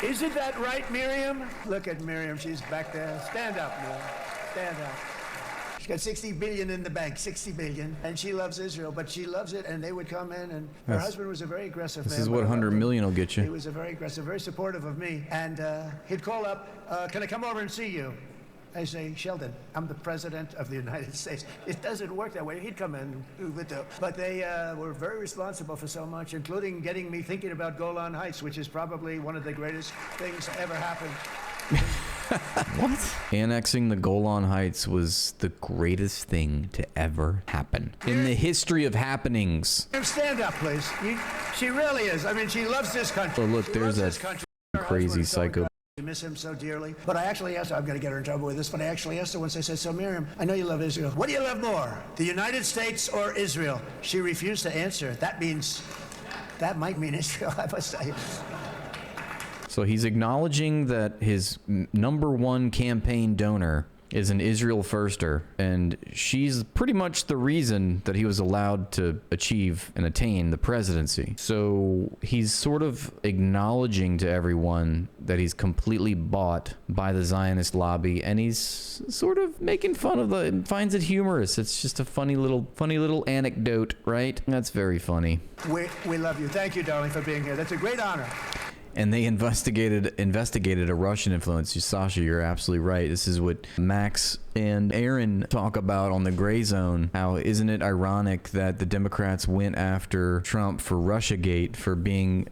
Isn't that right, Miriam? Look at Miriam. She's back there. Stand up, Miriam. Stand up. She's got 60 billion in the bank, 60 billion. And she loves Israel, but she loves it. And they would come in, and her husband was a very aggressive man. This is what 100 million will get you. He was a very aggressive, very supportive of me. And he'd call up, can I come over and see you? I say, Sheldon, I'm the president of the United States. It doesn't work that way. He'd come in, but they were very responsible for so much, including getting me thinking about Golan Heights, which is probably one of the greatest things to ever happen. What? Annexing the Golan Heights was the greatest thing to ever happen in the history of happenings. Stand up, please. She really is. I mean, she loves this country. Oh, look, there's that crazy psycho. I miss him so dearly. But I actually asked her, I'm going to get her in trouble with this, but I actually asked her once, I said, so Miriam, I know you love Israel. What do you love more, the United States or Israel? She refused to answer. That might mean Israel, I must say. So he's acknowledging that his number one campaign donor is an Israel firster, and she's pretty much the reason that he was allowed to achieve and attain the presidency. So he's sort of acknowledging to everyone that he's completely bought by the Zionist lobby, and he's sort of making fun of it, finds it humorous. It's just a funny little anecdote, right? That's very funny. We love you. Thank you, darling, for being here. That's a great honor. And they investigated a Russian influence. Sasha, you're absolutely right. This is what Max and Aaron talk about on the Gray Zone. How isn't it ironic that the Democrats went after Trump for Russiagate, for being,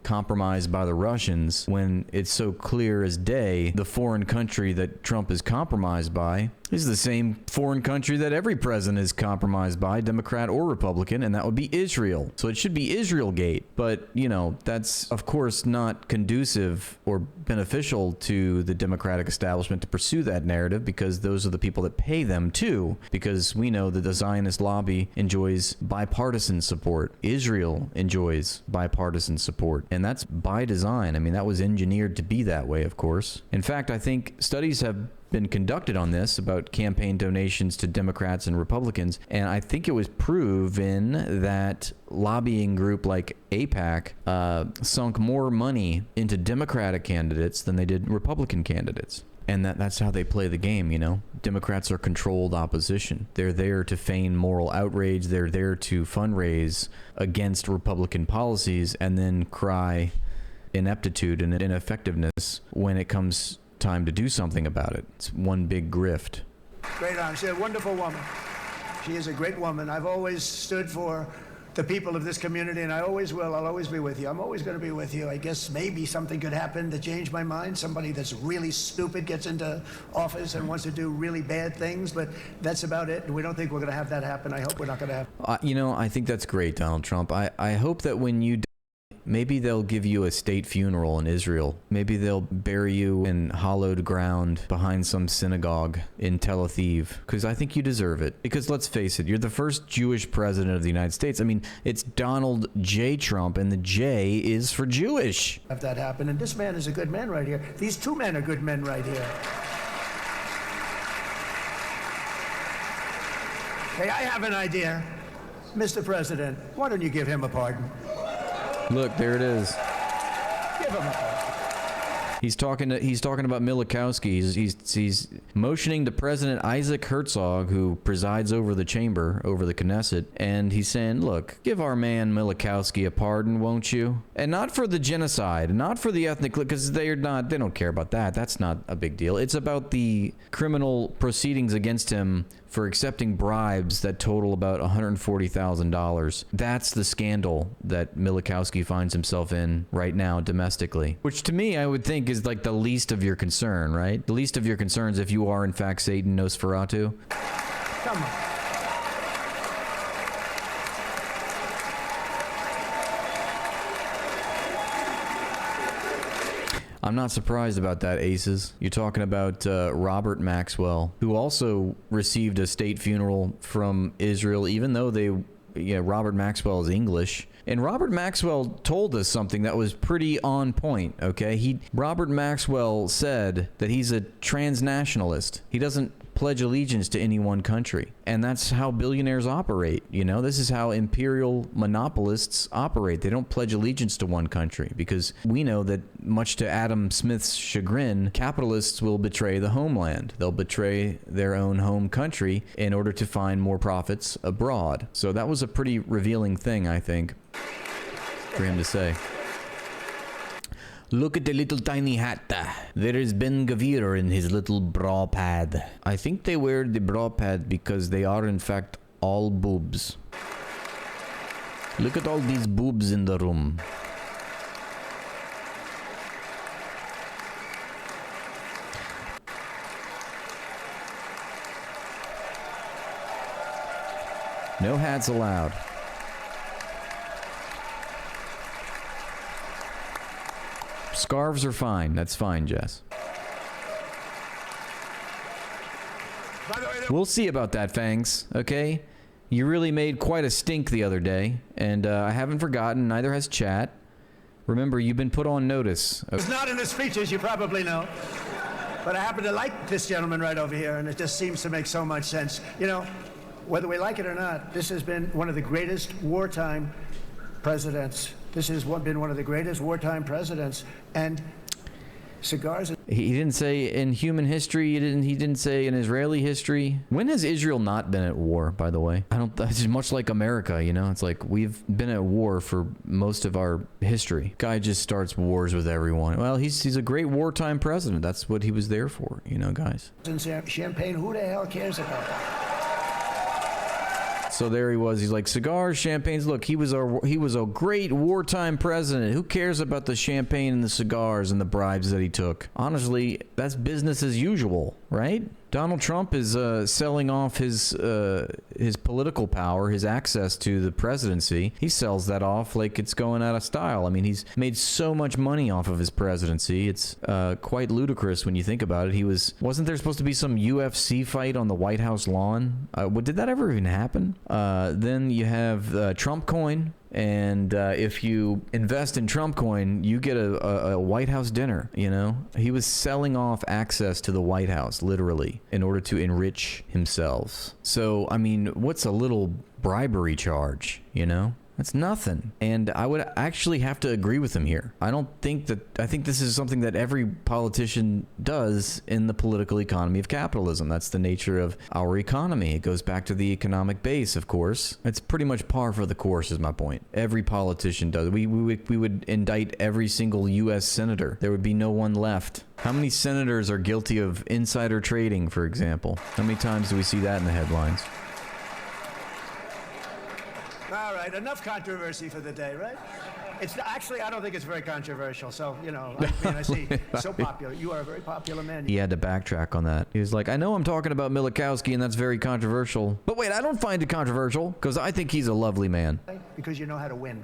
compromised by the Russians, when it's so clear as day the foreign country that Trump is compromised by is the same foreign country that every president is compromised by, Democrat or Republican, and that would be Israel. So it should be Israelgate. But, that's, of course, not conducive or beneficial to the Democratic establishment to pursue that narrative, because those are the people that pay them too, because we know that the Zionist lobby enjoys bipartisan support. Israel enjoys bipartisan support, and that's by design. I mean, that was engineered to be that way, of course. In fact, I think studies have been conducted on this about campaign donations to Democrats and Republicans, and I think it was proven that lobbying group like AIPAC sunk more money into Democratic candidates than they did Republican candidates. And that's how they play the game, Democrats are controlled opposition. They're there to feign moral outrage. They're there to fundraise against Republican policies and then cry ineptitude and ineffectiveness when it comes time to do something about it. It's one big grift. Great honor. She's a wonderful woman. She is a great woman. I've always stood for the people of this community, and I always will. I'll always be with you. I'm always going to be with you. I guess maybe something could happen to change my mind. Somebody that's really stupid gets into office and wants to do really bad things, but that's about it. And we don't think we're going to have that happen. I hope we're not going to have. I think that's great, Donald Trump. I hope that when you maybe they'll give you a state funeral in Israel. Maybe they'll bury you in hallowed ground behind some synagogue in Tel Aviv, because I think you deserve it. Because let's face it, you're the first Jewish president of the United States. I mean, it's Donald J. Trump, and the J is for Jewish. Have that happen, and this man is a good man right here. These two men are good men right here. Hey, I have an idea. Mr. President, why don't you give him a pardon? Look, there it is. Give him a pardon. He's talking about Milikowski. He's motioning to President Isaac Herzog, who presides over the chamber, over the Knesset, and he's saying, look, give our man Milikowski a pardon, won't you? And not for the genocide, not for the ethnic, because they don't care about that. That's not a big deal. It's about the criminal proceedings against him for accepting bribes that total about $140,000. That's the scandal that Milikowski finds himself in right now domestically, which to me, I would think is like the least of your concern, right? The least of your concerns if you are in fact Satan Nosferatu. Come on. I'm not surprised about that, Aces. You're talking about Robert Maxwell, who also received a state funeral from Israel, even though Robert Maxwell is English. And Robert Maxwell told us something that was pretty on point, okay? Robert Maxwell said that he's a transnationalist. He doesn't pledge allegiance to any one country. And that's how billionaires operate. You know, this is how imperial monopolists operate. They don't pledge allegiance to one country because we know that, much to Adam Smith's chagrin, capitalists will betray the homeland. They'll betray their own home country in order to find more profits abroad. So that was a pretty revealing thing, I think, for him to say. Look at the little tiny hat. There is Ben Gavir in his little bra pad. I think they wear the bra pad because they are in fact all boobs. Look at all these boobs in the room. No hats allowed. Scarves are fine. That's fine, Jess. We'll see about that, Fangs, okay? You really made quite a stink the other day, and I haven't forgotten, neither has Chat. Remember, you've been put on notice. It's not in the speeches, you probably know. But I happen to like this gentleman right over here, and it just seems to make so much sense. You know, whether we like it or not, this has been one of the greatest wartime presidents. This has been one of the greatest wartime presidents, and cigars. He didn't say in human history. He didn't say in Israeli history. When has Israel not been at war, by the way? It's much like America, you know? It's like we've been at war for most of our history. Guy just starts wars with everyone. Well, he's a great wartime president. That's what he was there for, you know, guys. Champagne, who the hell cares about that? So there he was. He's like, cigars, champagnes. Look, he was a great wartime president. Who cares about the champagne and the cigars and the bribes that he took? Honestly, that's business as usual, right? Donald Trump is selling off his political power, his access to the presidency. He sells that off like it's going out of style. I mean, he's made so much money off of his presidency. It's quite ludicrous when you think about it. Wasn't there supposed to be some UFC fight on the White House lawn? Did that ever even happen? Then you have Trump coin. And if you invest in Trump coin, you get a White House dinner, you know? He was selling off access to the White House, literally, in order to enrich himself. So, I mean, what's a little bribery charge, you know? That's nothing. And I would actually have to agree with him here. I think this is something that every politician does in the political economy of capitalism. That's the nature of our economy. It goes back to the economic base, of course. It's pretty much par for the course is my point. Every politician does. We would indict every single U.S. senator. There would be no one left. How many senators are guilty of insider trading, for example? How many times do we see that in the headlines? All right, enough controversy for the day, right? It's actually, I don't think it's very controversial. So, you know, I see, so popular. You are a very popular man. He had to backtrack on that. He was like, I know I'm talking about Milikowski, and that's very controversial. But wait, I don't find it controversial, because I think he's a lovely man. Because you know how to win.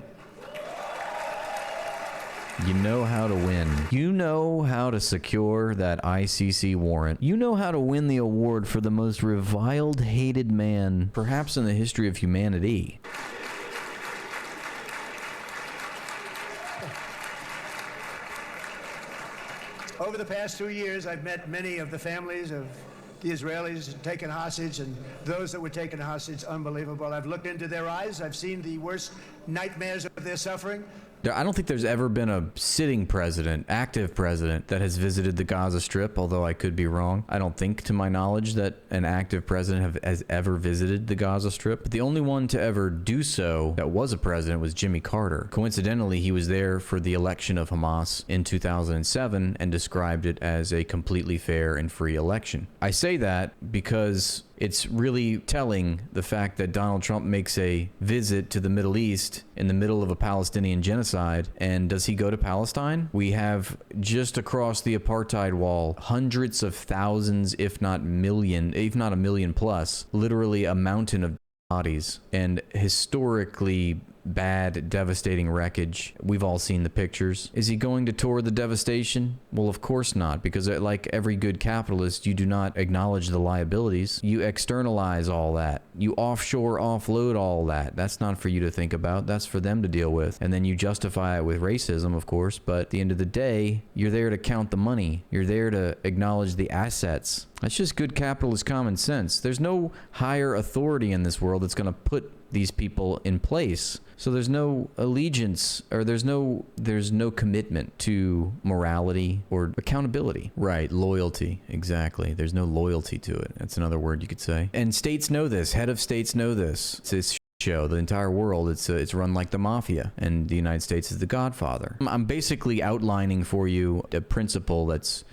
You know how to win. You know how to secure that ICC warrant. You know how to win the award for the most reviled, hated man, perhaps in the history of humanity. Over the past 2 years, I've met many of the families of the Israelis taken hostage and those that were taken hostage. Unbelievable. I've looked into their eyes. I've seen the worst nightmares of their suffering. I don't think there's ever been a sitting president, active president, that has visited the Gaza Strip, although I could be wrong. I don't think, to my knowledge, that an active president has ever visited the Gaza Strip. But the only one to ever do so that was a president was Jimmy Carter. Coincidentally, he was there for the election of Hamas in 2007 and described it as a completely fair and free election. I say that because it's really telling, the fact that Donald Trump makes a visit to the Middle East in the middle of a Palestinian genocide. And does he go to Palestine? We have just across the apartheid wall hundreds of thousands, if not a million plus, literally a mountain of bodies. And historically, bad, devastating wreckage. We've all seen the pictures. Is he going to tour the devastation? Well, of course not, because like every good capitalist, you do not acknowledge the liabilities. You externalize all that. You offshore, offload all that. That's not for you to think about. That's for them to deal with. And then you justify it with racism, of course, but at the end of the day, you're there to count the money. You're there to acknowledge the assets. That's just good capitalist common sense. There's no higher authority in this world that's going to put these people in place. So there's no allegiance, or there's no commitment to morality or accountability. Right, loyalty, exactly. There's no loyalty to it. That's another word you could say. And states know this. Head of states know this. It's this show. The entire world, it's run like the mafia, and the United States is the godfather. I'm basically outlining for you a principle that's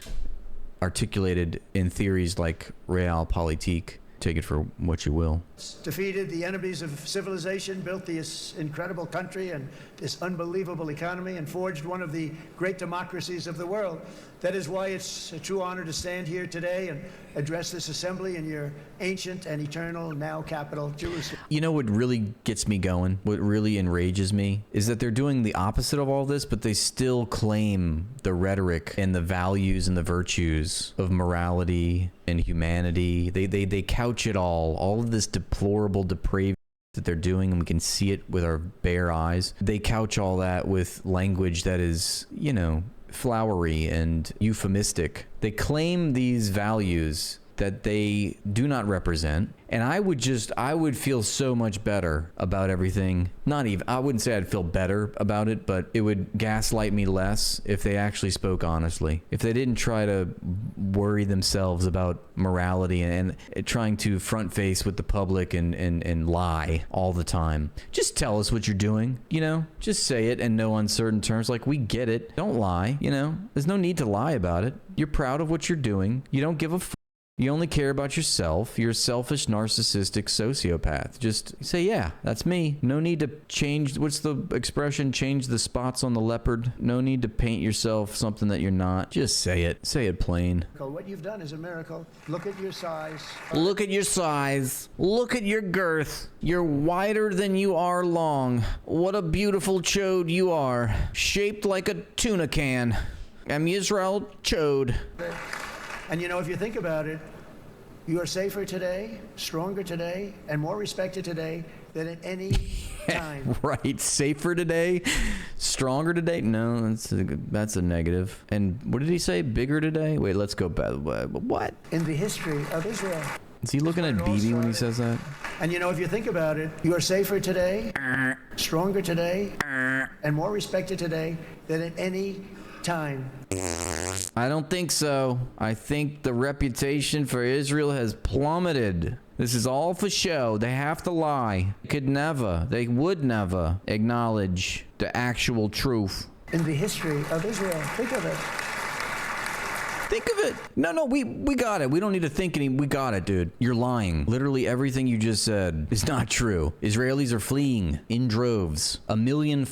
articulated in theories like realpolitik. Take it for what you will. Defeated the enemies of civilization, built this incredible country and this unbelievable economy, and forged one of the great democracies of the world. That is why it's a true honor to stand here today and address this assembly in your ancient and eternal now capital, Jerusalem. You know what really gets me going, what really enrages me, is that they're doing the opposite of all this, but they still claim the rhetoric and the values and the virtues of morality and humanity. They couch it all of this deplorable depravity that they're doing, and we can see it with our bare eyes. They couch all that with language that is, you know, flowery and euphemistic. They claim these values that they do not represent, and I would feel so much better about everything. I wouldn't say I'd feel better about it, but it would gaslight me less if they actually spoke honestly. If they didn't try to worry themselves about morality and trying to front face with the public and lie all the time. Just tell us what you're doing, you know? Just say it in no uncertain terms. Like, we get it. Don't lie, you know? There's no need to lie about it. You're proud of what you're doing. You don't give a You only care about yourself. You're a selfish, narcissistic sociopath. Just say, yeah, that's me. No need to change. What's the expression? Change the spots on the leopard. No need to paint yourself something that you're not. Just say it. Say it plain. What you've done is a miracle. Look at your size. Look at your size. Look at your girth. You're wider than you are long. What a beautiful chode you are. Shaped like a tuna can. I'm Yisrael Chode. And you know, if you think about it, you are safer today, stronger today, and more respected today than at any time. Right. Safer today, stronger today. No, that's a negative. And what did he say? Bigger today? Wait, let's go back. What? In the history of Israel. Is he looking at Bibi when he says that? And you know, if you think about it, you are safer today, stronger today, and more respected today than at any time. I don't think so. I think the reputation for Israel has plummeted. This is all for show. They have to lie. They would never acknowledge the actual truth. In the history of Israel. Think of it. Think of it. No, we got it. We don't need to think any. We got it, dude. You're lying. Literally everything you just said is not true. Israelis are fleeing in droves. 1.5 million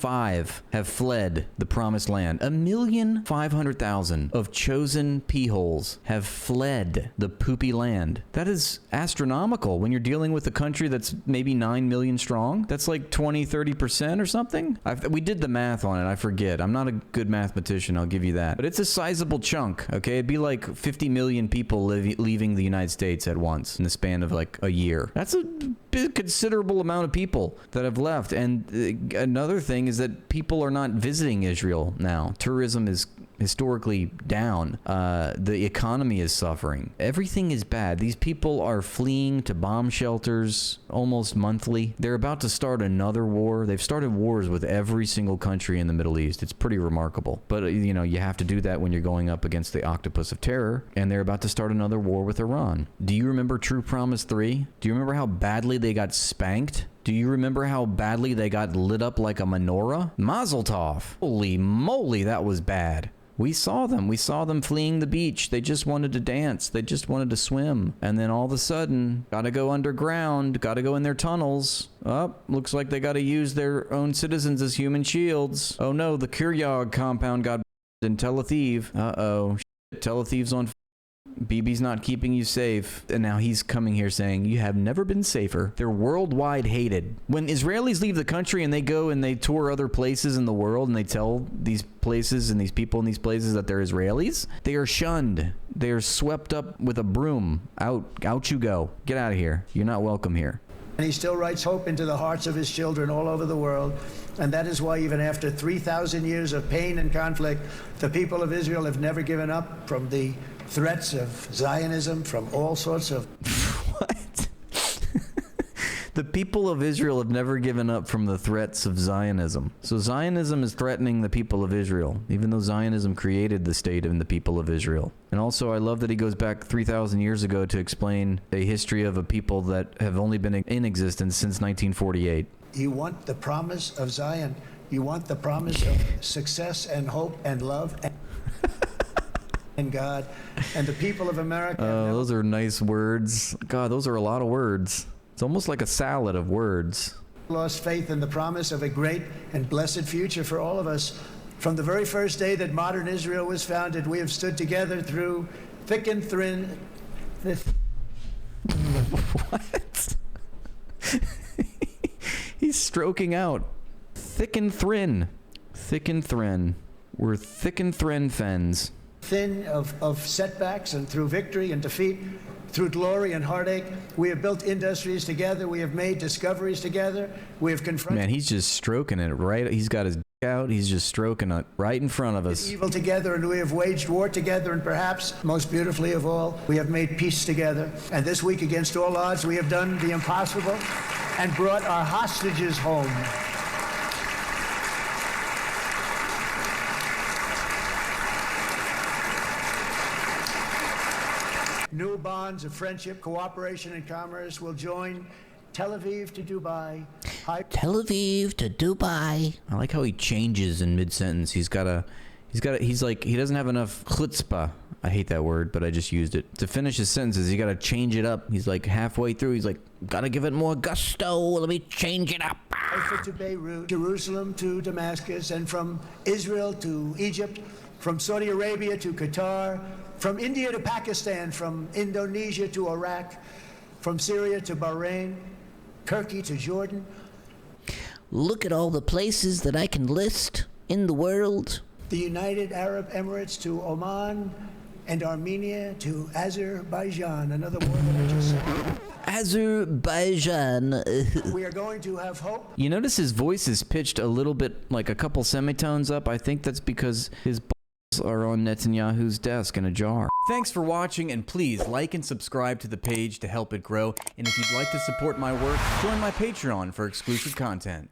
have fled the promised land. 1,500,000 of chosen pee-holes have fled the poopy land. That is astronomical when you're dealing with a country that's maybe 9 million strong. That's like 20-30% or something. We did the math on it. I forget. I'm not a good mathematician. I'll give you that. But it's a sizable chunk, okay? It'd be like 50 million people leaving the United States at once in the span of like a year. That's a considerable amount of people that have left. And another thing is that people are not visiting Israel now. Tourism is historically down. The economy is suffering. Everything is bad. These people are fleeing to bomb shelters almost monthly. They're about to start another war. They've started wars with every single country in the Middle East. It's pretty remarkable. But, you know, you have to do that when you're going up against the octopus of terror. And they're about to start another war with Iran. Do you remember True Promise 3? Do you remember how badly they got spanked? Do you remember how badly they got lit up like a menorah? Mazel tov. Holy moly, that was bad. We saw them fleeing the beach. They just wanted to dance. They just wanted to swim. And then all of a sudden, gotta go underground, gotta go in their tunnels. Oh, looks like they gotta use their own citizens as human shields. Oh no, the Kiryog compound got in Tel Aviv. Uh-oh. Tel Aviv's on Bibi's not keeping you safe, and now he's coming here saying you have never been safer. They're worldwide hated. When Israelis leave the country and they go and they tour other places in the world and they tell these places and these people in these places that they're Israelis, they are shunned. They are swept up with a broom. Out you go. Get out of here. You're not welcome here. And he still writes hope into the hearts of his children all over the world. And that is why even after 3,000 years of pain and conflict, the people of Israel have never given up from the threats of Zionism, from all sorts of... What? The people of Israel have never given up from the threats of Zionism. So Zionism is threatening the people of Israel, even though Zionism created the state and the people of Israel. And also, I love that he goes back 3,000 years ago to explain a history of a people that have only been in existence since 1948. You want the promise of Zion. You want the promise of success and hope and love and God and the people of America. Those are nice words. God, those are a lot of words. It's almost like a salad of words. Lost faith in the promise of a great and blessed future for all of us. From the very first day that modern Israel was founded, we have stood together through thick and thin. What? He's stroking out. Thick and thin. Thick and thin. We're thick and thin fens. Thin of setbacks, and through victory and defeat, through glory and heartache, we have built industries together. We have made discoveries together. We have confronted... Man, he's just stroking it right. He's got his dick out. He's just stroking it right in front of us. Evil together, and we have waged war together, and perhaps most beautifully of all, we have made peace together. And this week, against all odds, we have done the impossible and brought our hostages home. New bonds of friendship, cooperation, and commerce will join Tel Aviv to Dubai. Tel Aviv to Dubai. I like how he changes in mid-sentence. He's like, he doesn't have enough chutzpah. I hate that word, but I just used it. To finish his sentences, he got to change it up. He's like halfway through. He's like, got to give it more gusto. Let me change it up. Haifa to Beirut, Jerusalem to Damascus, and from Israel to Egypt, from Saudi Arabia to Qatar, from India to Pakistan, from Indonesia to Iraq, from Syria to Bahrain, Turkey to Jordan. Look at all the places that I can list in the world. The United Arab Emirates to Oman, and Armenia to Azerbaijan. Another word that I just said. Azerbaijan. We are going to have hope. You notice his voice is pitched a little bit, like a couple semitones up. I think that's because his balls are on Netanyahu's desk in a jar. Thanks for watching, and please like and subscribe to the page to help it grow. And if you'd like to support my work, join my Patreon for exclusive content.